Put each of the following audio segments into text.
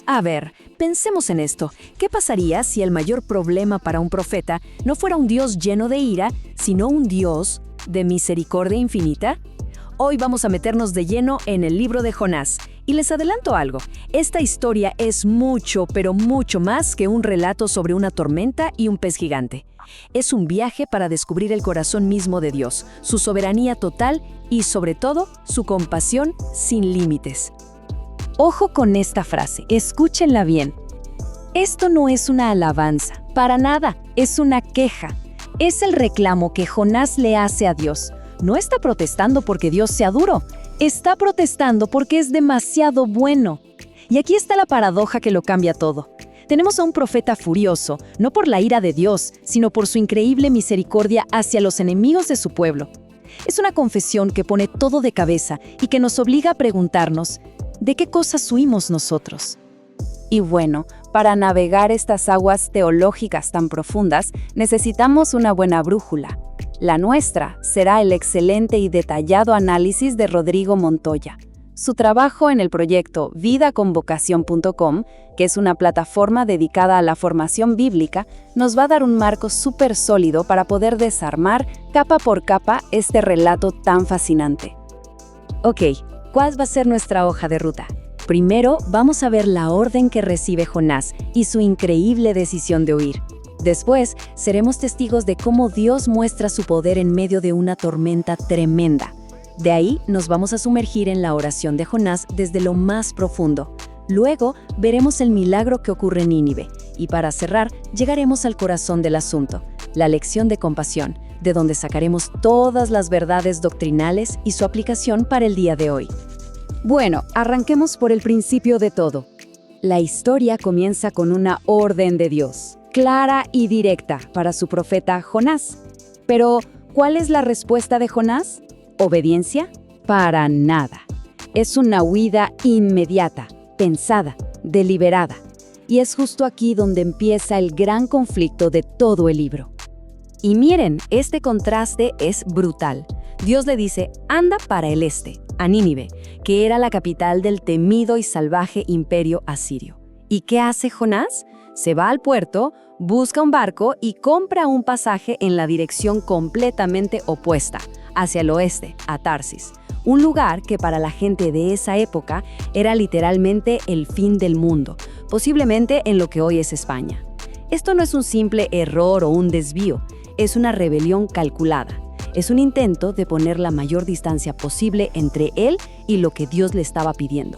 A ver, pensemos en esto. ¿Qué pasaría si el mayor problema para un profeta no fuera un Dios lleno de ira, sino un Dios de misericordia infinita? Hoy vamos a meternos de lleno en el libro de Jonás. Y les adelanto algo, esta historia es mucho, pero mucho más que un relato sobre una tormenta y un pez gigante. Es un viaje para descubrir el corazón mismo de Dios, su soberanía total y, sobre todo, su compasión sin límites. Ojo con esta frase, escúchenla bien. Esto no es una alabanza, para nada, es una queja. Es el reclamo que Jonás le hace a Dios. No está protestando porque Dios sea duro, está protestando porque es demasiado bueno. Y aquí está la paradoja que lo cambia todo. Tenemos a un profeta furioso, no por la ira de Dios, sino por su increíble misericordia hacia los enemigos de su pueblo. Es una confesión que pone todo de cabeza y que nos obliga a preguntarnos, ¿de qué cosas huimos nosotros? Y bueno, para navegar estas aguas teológicas tan profundas, necesitamos una buena brújula. La nuestra será el excelente y detallado análisis de Rodrigo Montoya. Su trabajo en el proyecto vidaconvocación.com, que es una plataforma dedicada a la formación bíblica, nos va a dar un marco súper sólido para poder desarmar capa por capa este relato tan fascinante. Ok, ¿cuál va a ser nuestra hoja de ruta? Primero, vamos a ver la orden que recibe Jonás y su increíble decisión de huir. Después, seremos testigos de cómo Dios muestra su poder en medio de una tormenta tremenda. De ahí, nos vamos a sumergir en la oración de Jonás desde lo más profundo. Luego, veremos el milagro que ocurre en Nínive. Y para cerrar, llegaremos al corazón del asunto, la lección de compasión, de donde sacaremos todas las verdades doctrinales y su aplicación para el día de hoy. Bueno, arranquemos por el principio de todo. La historia comienza con una orden de Dios, clara y directa para su profeta Jonás. Pero, ¿cuál es la respuesta de Jonás? ¿Obediencia? Para nada. Es una huida inmediata, pensada, deliberada. Y es justo aquí donde empieza el gran conflicto de todo el libro. Y miren, este contraste es brutal. Dios le dice, anda para el este, a Nínive, que era la capital del temido y salvaje imperio asirio. ¿Y qué hace Jonás? Se va al puerto, busca un barco y compra un pasaje en la dirección completamente opuesta, hacia el oeste, a Tarsis, un lugar que para la gente de esa época era literalmente el fin del mundo, posiblemente en lo que hoy es España. Esto no es un simple error o un desvío, es una rebelión calculada. Es un intento de poner la mayor distancia posible entre él y lo que Dios le estaba pidiendo.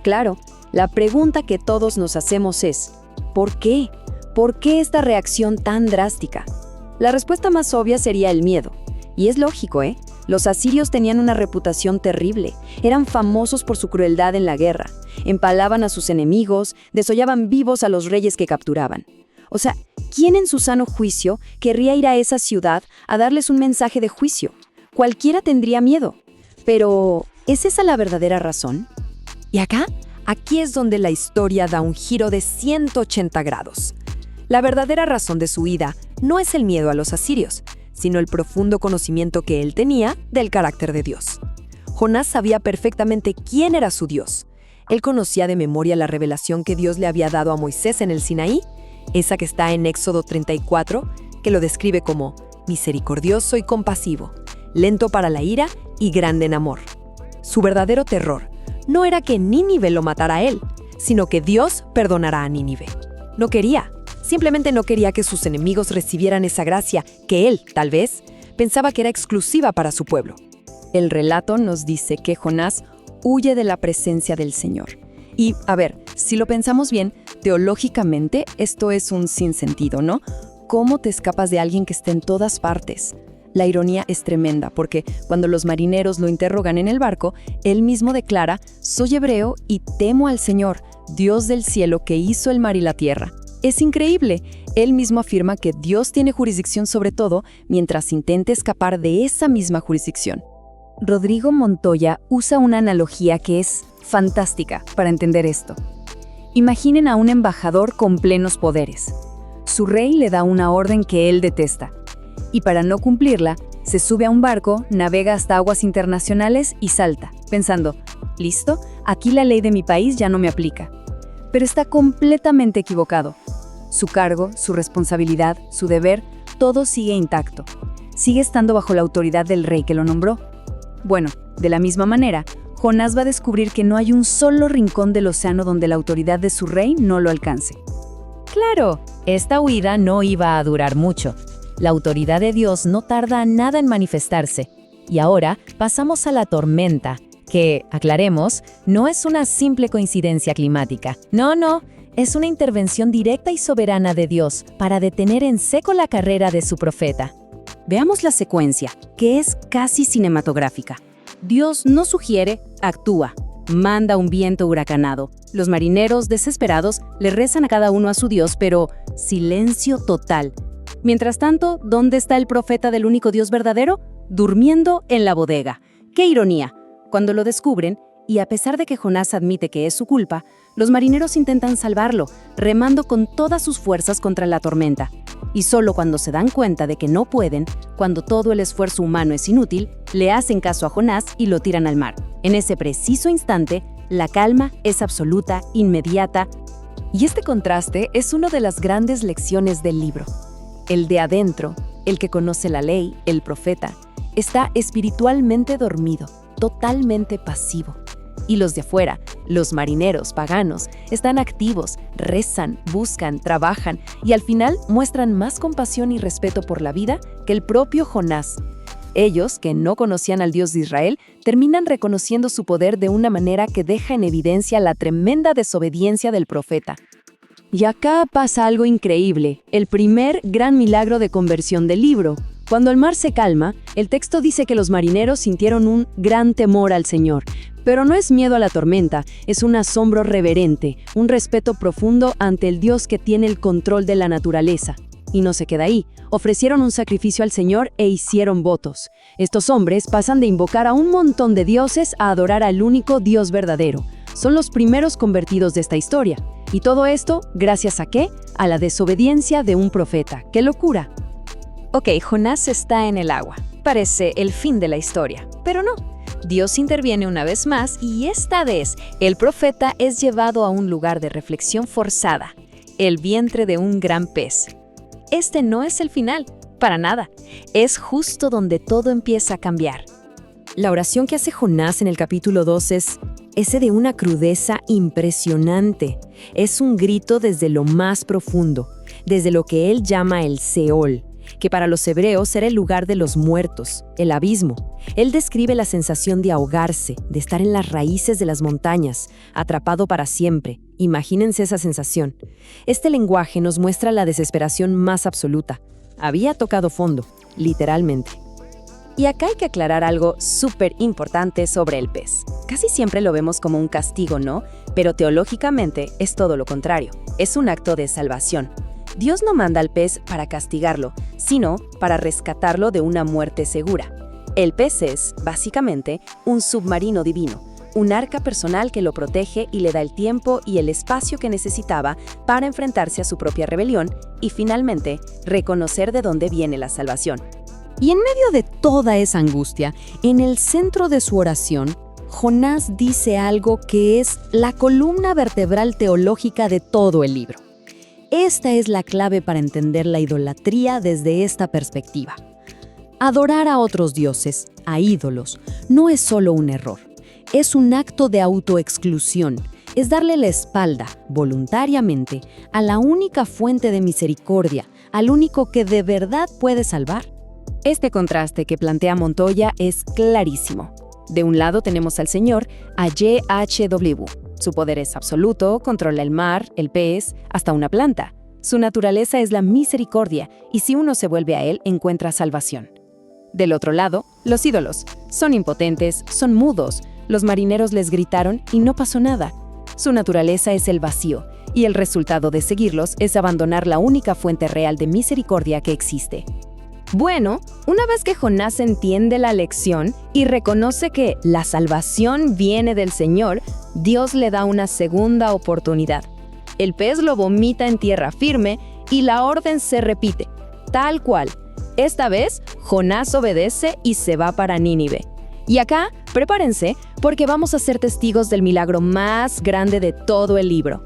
Claro, la pregunta que todos nos hacemos es, ¿por qué? ¿Por qué esta reacción tan drástica? La respuesta más obvia sería el miedo. Y es lógico, ¿eh? Los asirios tenían una reputación terrible. Eran famosos por su crueldad en la guerra. Empalaban a sus enemigos, desollaban vivos a los reyes que capturaban. O sea, ¿quién en su sano juicio querría ir a esa ciudad a darles un mensaje de juicio? Cualquiera tendría miedo. Pero, ¿es esa la verdadera razón? Y aquí es donde la historia da un giro de 180 grados. La verdadera razón de su huida no es el miedo a los asirios, sino el profundo conocimiento que él tenía del carácter de Dios. Jonás sabía perfectamente quién era su Dios. Él conocía de memoria la revelación que Dios le había dado a Moisés en el Sinaí, esa que está en Éxodo 34, que lo describe como misericordioso y compasivo, lento para la ira y grande en amor. Su verdadero terror no era que Nínive lo matara a él, sino que Dios perdonara a Nínive. No quería, simplemente no quería que sus enemigos recibieran esa gracia que él, tal vez, pensaba que era exclusiva para su pueblo. El relato nos dice que Jonás huye de la presencia del Señor. Y, a ver, si lo pensamos bien, teológicamente esto es un sinsentido, ¿no? ¿Cómo te escapas de alguien que esté en todas partes? La ironía es tremenda porque cuando los marineros lo interrogan en el barco, él mismo declara, soy hebreo y temo al Señor, Dios del cielo que hizo el mar y la tierra. Es increíble. Él mismo afirma que Dios tiene jurisdicción sobre todo mientras intenta escapar de esa misma jurisdicción. Rodrigo Montoya usa una analogía que es fantástica para entender esto. Imaginen a un embajador con plenos poderes. Su rey le da una orden que él detesta, y para no cumplirla, Se sube a un barco, navega hasta aguas internacionales y salta, pensando, listo, aquí la ley de mi país ya no me aplica. Pero está completamente equivocado. Su cargo, su responsabilidad, su deber, todo sigue intacto. Sigue estando bajo la autoridad del rey que lo nombró. Bueno, de la misma manera, Jonás va a descubrir que no hay un solo rincón del océano donde la autoridad de su rey no lo alcance. Claro, esta huida no iba a durar mucho. La autoridad de Dios no tarda nada en manifestarse. Y ahora pasamos a la tormenta, que, aclaremos, no es una simple coincidencia climática. No, es una intervención directa y soberana de Dios para detener en seco la carrera de su profeta. Veamos la secuencia, que es casi cinematográfica. Dios no sugiere, actúa. Manda un viento huracanado. Los marineros, desesperados, le rezan a cada uno a su Dios, pero silencio total. Mientras tanto, ¿dónde está el profeta del único Dios verdadero? Durmiendo en la bodega. ¡Qué ironía! Cuando lo descubren, y a pesar de que Jonás admite que es su culpa, los marineros intentan salvarlo, remando con todas sus fuerzas contra la tormenta. Y solo cuando se dan cuenta de que no pueden, cuando todo el esfuerzo humano es inútil, le hacen caso a Jonás y lo tiran al mar. En ese preciso instante, la calma es absoluta, inmediata. Y este contraste es una de las grandes lecciones del libro. El de adentro, el que conoce la ley, el profeta, está espiritualmente dormido, totalmente pasivo. Y los de afuera, los marineros paganos, están activos, rezan, buscan, trabajan y al final muestran más compasión y respeto por la vida que el propio Jonás. Ellos, que no conocían al Dios de Israel, terminan reconociendo su poder de una manera que deja en evidencia la tremenda desobediencia del profeta. Y acá pasa algo increíble, el primer gran milagro de conversión del libro. Cuando el mar se calma, el texto dice que los marineros sintieron un gran temor al Señor. Pero no es miedo a la tormenta, es un asombro reverente, un respeto profundo ante el Dios que tiene el control de la naturaleza. Y no se queda ahí, ofrecieron un sacrificio al Señor e hicieron votos. Estos hombres pasan de invocar a un montón de dioses a adorar al único Dios verdadero. Son los primeros convertidos de esta historia. Y todo esto, ¿gracias a qué? A la desobediencia de un profeta. ¡Qué locura! Ok, Jonás está en el agua. Parece el fin de la historia, pero no. Dios interviene una vez más y esta vez el profeta es llevado a un lugar de reflexión forzada, el vientre de un gran pez. Este no es el final, para nada. Es justo donde todo empieza a cambiar. La oración que hace Jonás en el capítulo 2 es ese de una crudeza impresionante. Es un grito desde lo más profundo, desde lo que él llama el Seol, que para los hebreos era el lugar de los muertos, el abismo. Él describe la sensación de ahogarse, de estar en las raíces de las montañas, atrapado para siempre. Imagínense esa sensación. Este lenguaje nos muestra la desesperación más absoluta. Había tocado fondo, literalmente. Y acá hay que aclarar algo súper importante sobre el pez. Casi siempre lo vemos como un castigo, ¿no? Pero teológicamente es todo lo contrario. Es un acto de salvación. Dios no manda al pez para castigarlo, sino para rescatarlo de una muerte segura. El pez es, básicamente, un submarino divino, un arca personal que lo protege y le da el tiempo y el espacio que necesitaba para enfrentarse a su propia rebelión y, finalmente, reconocer de dónde viene la salvación. Y en medio de toda esa angustia, en el centro de su oración, Jonás dice algo que es la columna vertebral teológica de todo el libro. Esta es la clave para entender la idolatría desde esta perspectiva. Adorar a otros dioses, a ídolos, no es solo un error. Es un acto de autoexclusión. Es darle la espalda, voluntariamente, a la única fuente de misericordia, al único que de verdad puede salvar. Este contraste que plantea Montoya es clarísimo. De un lado tenemos al Señor, a YHWH. Su poder es absoluto, controla el mar, el pez, hasta una planta. Su naturaleza es la misericordia, y si uno se vuelve a Él, encuentra salvación. Del otro lado, los ídolos. Son impotentes, son mudos. Los marineros les gritaron y no pasó nada. Su naturaleza es el vacío, y el resultado de seguirlos es abandonar la única fuente real de misericordia que existe. Bueno, una vez que Jonás entiende la lección y reconoce que la salvación viene del Señor, Dios le da una segunda oportunidad. El pez lo vomita en tierra firme y la orden se repite, tal cual. Esta vez, Jonás obedece y se va para Nínive. Y acá, prepárense, porque vamos a ser testigos del milagro más grande de todo el libro.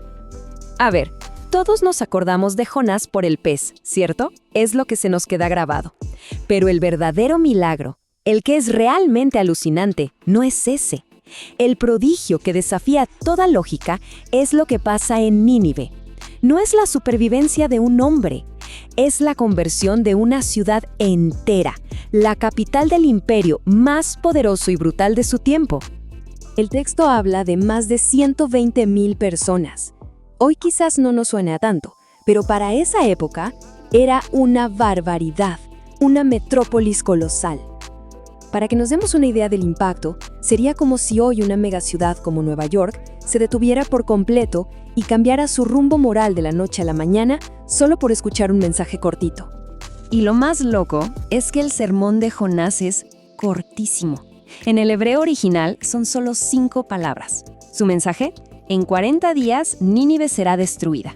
A ver, todos nos acordamos de Jonás por el pez, ¿cierto? Es lo que se nos queda grabado. Pero el verdadero milagro, el que es realmente alucinante, no es ese. El prodigio que desafía toda lógica es lo que pasa en Nínive. No es la supervivencia de un hombre, es la conversión de una ciudad entera, la capital del imperio más poderoso y brutal de su tiempo. El texto habla de más de 120,000 personas. Hoy quizás no nos suene a tanto, pero para esa época era una barbaridad, una metrópolis colosal. Para que nos demos una idea del impacto, sería como si hoy una megaciudad como Nueva York se detuviera por completo y cambiara su rumbo moral de la noche a la mañana solo por escuchar un mensaje cortito. Y lo más loco es que el sermón de Jonás es cortísimo. En el hebreo original son solo 5 palabras. Su mensaje: en 40 días Nínive será destruida.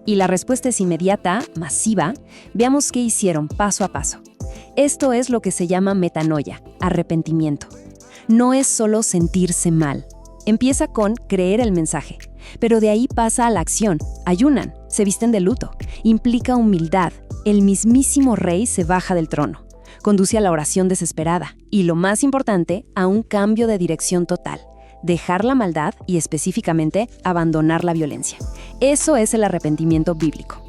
Y la respuesta es inmediata, masiva. Veamos qué hicieron paso a paso. Esto es lo que se llama metanoia, arrepentimiento. No es solo sentirse mal. Empieza con creer el mensaje, pero de ahí pasa a la acción. Ayunan, se visten de luto. Implica humildad. El mismísimo rey se baja del trono. Conduce a la oración desesperada y, lo más importante, a un cambio de dirección total. Dejar la maldad y, específicamente, abandonar la violencia. Eso es el arrepentimiento bíblico.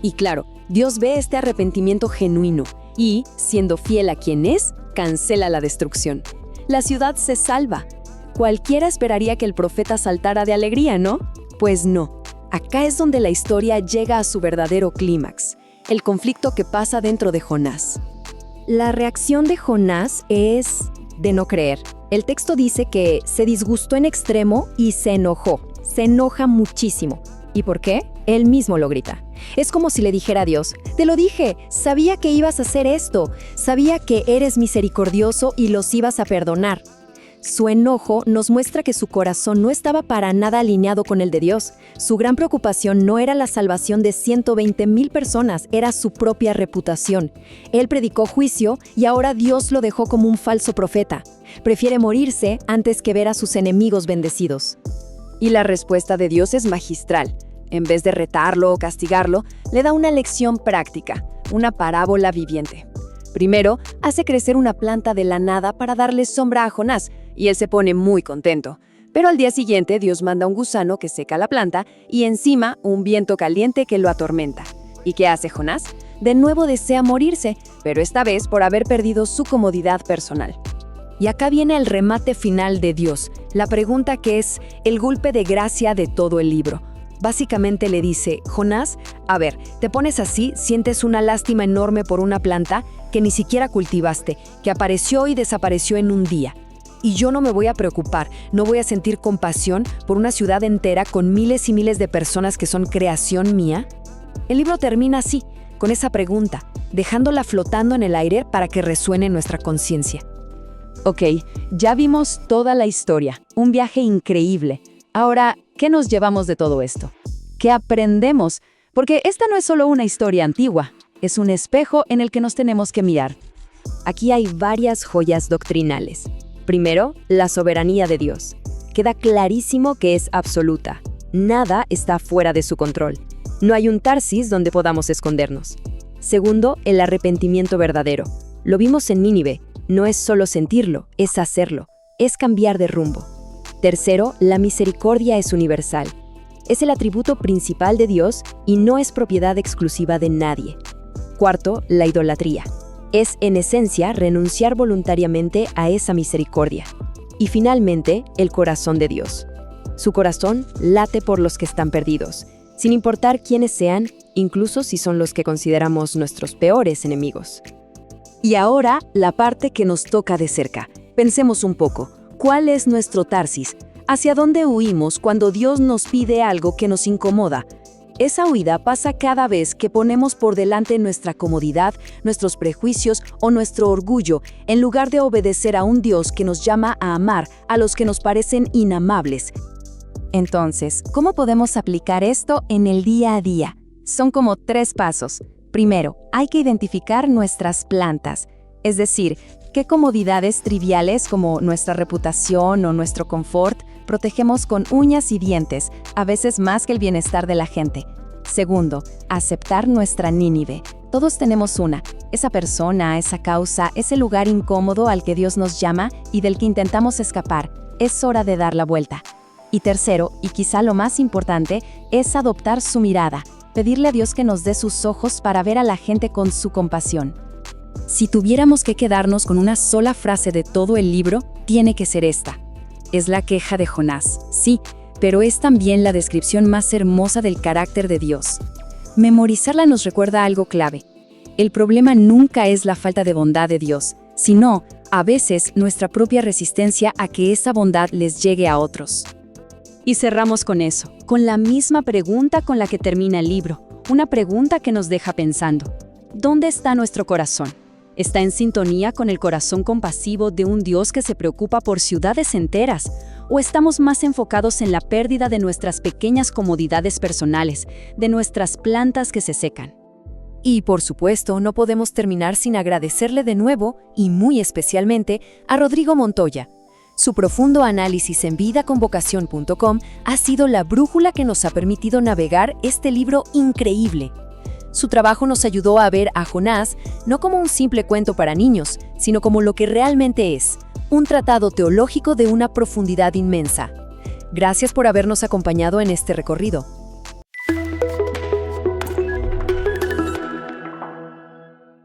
Y claro, Dios ve este arrepentimiento genuino y, siendo fiel a quien es, cancela la destrucción. La ciudad se salva. Cualquiera esperaría que el profeta saltara de alegría, ¿no? Pues no. Acá es donde la historia llega a su verdadero clímax, el conflicto que pasa dentro de Jonás. La reacción de Jonás es de no creer. El texto dice que se disgustó en extremo y se enojó. Se enoja muchísimo. ¿Y por qué? Él mismo lo grita. Es como si le dijera a Dios: te lo dije, sabía que ibas a hacer esto, sabía que eres misericordioso y los ibas a perdonar. Su enojo nos muestra que su corazón no estaba para nada alineado con el de Dios. Su gran preocupación no era la salvación de 120,000 personas, era su propia reputación. Él predicó juicio y ahora Dios lo dejó como un falso profeta. Prefiere morirse antes que ver a sus enemigos bendecidos. Y la respuesta de Dios es magistral. En vez de retarlo o castigarlo, le da una lección práctica, una parábola viviente. Primero, hace crecer una planta de la nada para darle sombra a Jonás, y él se pone muy contento. Pero al día siguiente, Dios manda un gusano que seca la planta y encima un viento caliente que lo atormenta. ¿Y qué hace Jonás? De nuevo desea morirse, pero esta vez por haber perdido su comodidad personal. Y acá viene el remate final de Dios, la pregunta que es el golpe de gracia de todo el libro. Básicamente le dice: Jonás, a ver, te pones así, sientes una lástima enorme por una planta que ni siquiera cultivaste, que apareció y desapareció en un día. Y yo no me voy a preocupar, no voy a sentir compasión por una ciudad entera con miles y miles de personas que son creación mía. El libro termina así, con esa pregunta, dejándola flotando en el aire para que resuene en nuestra conciencia. Ok, ya vimos toda la historia, un viaje increíble. Ahora, ¿qué nos llevamos de todo esto? ¿Qué aprendemos? Porque esta no es solo una historia antigua, es un espejo en el que nos tenemos que mirar. Aquí hay varias joyas doctrinales. Primero, la soberanía de Dios. Queda clarísimo que es absoluta. Nada está fuera de su control. No hay un Tarsis donde podamos escondernos. Segundo, el arrepentimiento verdadero. Lo vimos en Nínive. No es solo sentirlo, es hacerlo. Es cambiar de rumbo. Tercero, la misericordia es universal. Es el atributo principal de Dios y no es propiedad exclusiva de nadie. Cuarto, la idolatría. Es, en esencia, renunciar voluntariamente a esa misericordia. Y finalmente, el corazón de Dios. Su corazón late por los que están perdidos, sin importar quiénes sean, incluso si son los que consideramos nuestros peores enemigos. Y ahora, la parte que nos toca de cerca. Pensemos un poco. ¿Cuál es nuestro Tarsis? ¿Hacia dónde huimos cuando Dios nos pide algo que nos incomoda? Esa huida pasa cada vez que ponemos por delante nuestra comodidad, nuestros prejuicios o nuestro orgullo, en lugar de obedecer a un Dios que nos llama a amar a los que nos parecen inamables. Entonces, ¿cómo podemos aplicar esto en el día a día? Son como 3 pasos. Primero, hay que identificar nuestras plantas, es decir, qué comodidades triviales como nuestra reputación o nuestro confort protegemos con uñas y dientes, a veces más que el bienestar de la gente. Segundo, aceptar nuestra Nínive. Todos tenemos una, esa persona, esa causa, ese lugar incómodo al que Dios nos llama y del que intentamos escapar. Es hora de dar la vuelta. Y tercero, y quizá lo más importante, es adoptar su mirada, pedirle a Dios que nos dé sus ojos para ver a la gente con su compasión. Si tuviéramos que quedarnos con una sola frase de todo el libro, tiene que ser esta. Es la queja de Jonás, sí, pero es también la descripción más hermosa del carácter de Dios. Memorizarla nos recuerda algo clave. El problema nunca es la falta de bondad de Dios, sino, a veces, nuestra propia resistencia a que esa bondad les llegue a otros. Y cerramos con eso, con la misma pregunta con la que termina el libro, una pregunta que nos deja pensando. ¿Dónde está nuestro corazón? ¿Está en sintonía con el corazón compasivo de un Dios que se preocupa por ciudades enteras? ¿O estamos más enfocados en la pérdida de nuestras pequeñas comodidades personales, de nuestras plantas que se secan? Y, por supuesto, no podemos terminar sin agradecerle de nuevo, y muy especialmente, a Rodrigo Montoya. Su profundo análisis en vidaconvocación.com ha sido la brújula que nos ha permitido navegar este libro increíble. Su trabajo nos ayudó a ver a Jonás no como un simple cuento para niños, sino como lo que realmente es, un tratado teológico de una profundidad inmensa. Gracias por habernos acompañado en este recorrido.